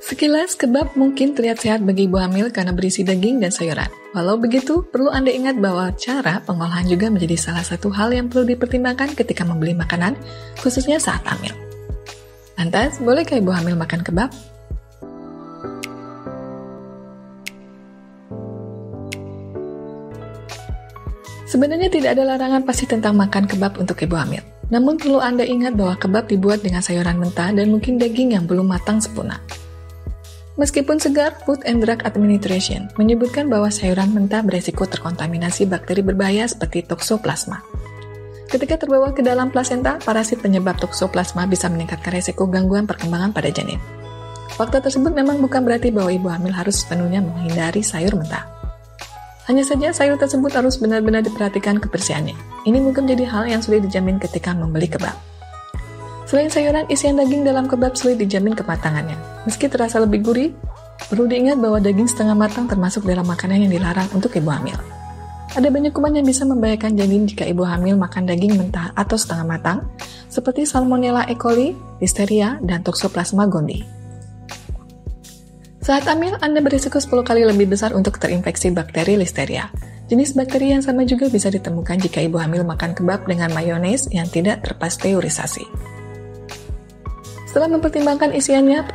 Sekilas, kebab mungkin terlihat sehat bagi ibu hamil karena berisi daging dan sayuran. Walau begitu, perlu Anda ingat bahwa cara pengolahan juga menjadi salah satu hal yang perlu dipertimbangkan ketika membeli makanan, khususnya saat hamil. Lantas, bolehkah ibu hamil makan kebab? Sebenarnya tidak ada larangan pasti tentang makan kebab untuk ibu hamil. Namun perlu Anda ingat bahwa kebab dibuat dengan sayuran mentah dan mungkin daging yang belum matang sempurna. Meskipun segar, Food and Drug Administration menyebutkan bahwa sayuran mentah beresiko terkontaminasi bakteri berbahaya seperti Toxoplasma. Ketika terbawa ke dalam plasenta, parasit penyebab Toxoplasma bisa meningkatkan resiko gangguan perkembangan pada janin. Fakta tersebut memang bukan berarti bahwa ibu hamil harus sepenuhnya menghindari sayur mentah. Hanya saja sayur tersebut harus benar-benar diperhatikan kebersihannya. Ini mungkin menjadi hal yang sulit dijamin ketika membeli kebab. Selain sayuran, isian daging dalam kebab sulit dijamin kematangannya. Meski terasa lebih gurih, perlu diingat bahwa daging setengah matang termasuk dalam makanan yang dilarang untuk ibu hamil. Ada banyak kuman yang bisa membahayakan janin jika ibu hamil makan daging mentah atau setengah matang, seperti Salmonella E. coli, Listeria, dan Toxoplasma gondii. Saat hamil, Anda berisiko 10 kali lebih besar untuk terinfeksi bakteri Listeria. Jenis bakteri yang sama juga bisa ditemukan jika ibu hamil makan kebab dengan mayones yang tidak terpasteurisasi. Setelah mempertimbangkan isiannya,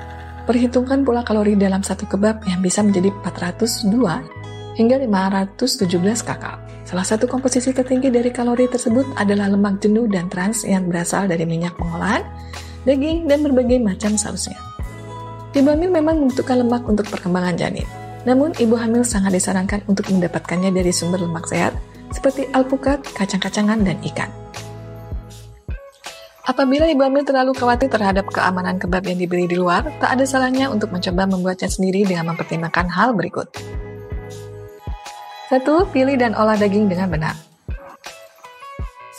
perhitungkan pula kalori dalam satu kebab yang bisa menjadi 402 hingga 517 kakal. Salah satu komposisi tertinggi dari kalori tersebut adalah lemak jenuh dan trans yang berasal dari minyak pengolahan, daging, dan berbagai macam sausnya. Ibu hamil memang membutuhkan lemak untuk perkembangan janin. Namun, ibu hamil sangat disarankan untuk mendapatkannya dari sumber lemak sehat seperti alpukat, kacang-kacangan, dan ikan. Apabila ibu hamil terlalu khawatir terhadap keamanan kebab yang dibeli di luar, tak ada salahnya untuk mencoba membuatnya sendiri dengan mempertimbangkan hal berikut. 1. Pilih dan olah daging dengan benar.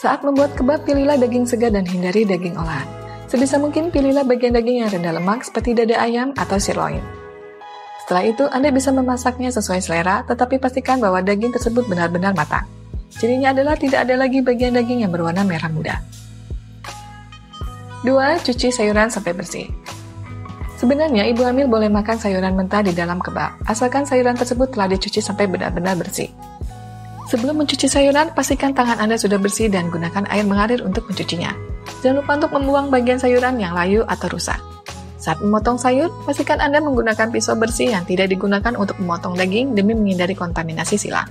Saat membuat kebab, pilihlah daging segar dan hindari daging olahan. Sebisa mungkin pilihlah bagian daging yang rendah lemak seperti dada ayam atau sirloin. Setelah itu, Anda bisa memasaknya sesuai selera, tetapi pastikan bahwa daging tersebut benar-benar matang. Cirinya adalah tidak ada lagi bagian daging yang berwarna merah muda. 2. Cuci sayuran sampai bersih. Sebenarnya, ibu hamil boleh makan sayuran mentah di dalam kebab, asalkan sayuran tersebut telah dicuci sampai benar-benar bersih. Sebelum mencuci sayuran, pastikan tangan Anda sudah bersih dan gunakan air mengalir untuk mencucinya. Jangan lupa untuk membuang bagian sayuran yang layu atau rusak. Saat memotong sayur, pastikan Anda menggunakan pisau bersih yang tidak digunakan untuk memotong daging demi menghindari kontaminasi silang.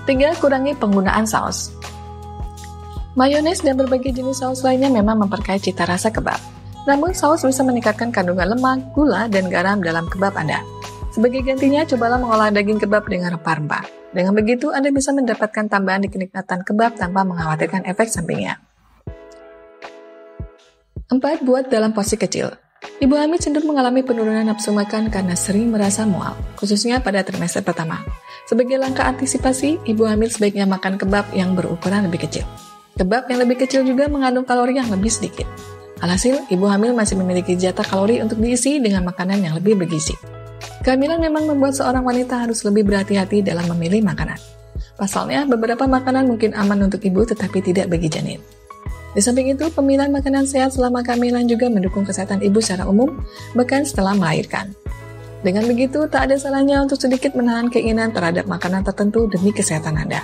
3. Kurangi penggunaan saus. Mayones dan berbagai jenis saus lainnya memang memperkaya cita rasa kebab. Namun, saus bisa meningkatkan kandungan lemak, gula, dan garam dalam kebab Anda. Sebagai gantinya, cobalah mengolah daging kebab dengan rempah-rempah. Dengan begitu, Anda bisa mendapatkan tambahan di kenikmatan kebab tanpa mengkhawatirkan efek sampingnya. 4. Buat dalam porsi kecil. Ibu hamil cenderung mengalami penurunan nafsu makan karena sering merasa mual, khususnya pada trimester pertama. Sebagai langkah antisipasi, ibu hamil sebaiknya makan kebab yang berukuran lebih kecil. Kebab yang lebih kecil juga mengandung kalori yang lebih sedikit. Alhasil, ibu hamil masih memiliki jatah kalori untuk diisi dengan makanan yang lebih bergizi. Kehamilan memang membuat seorang wanita harus lebih berhati-hati dalam memilih makanan. Pasalnya, beberapa makanan mungkin aman untuk ibu tetapi tidak bagi janin. Di samping itu, pemilihan makanan sehat selama kehamilan juga mendukung kesehatan ibu secara umum, bahkan setelah melahirkan. Dengan begitu, tak ada salahnya untuk sedikit menahan keinginan terhadap makanan tertentu demi kesehatan Anda.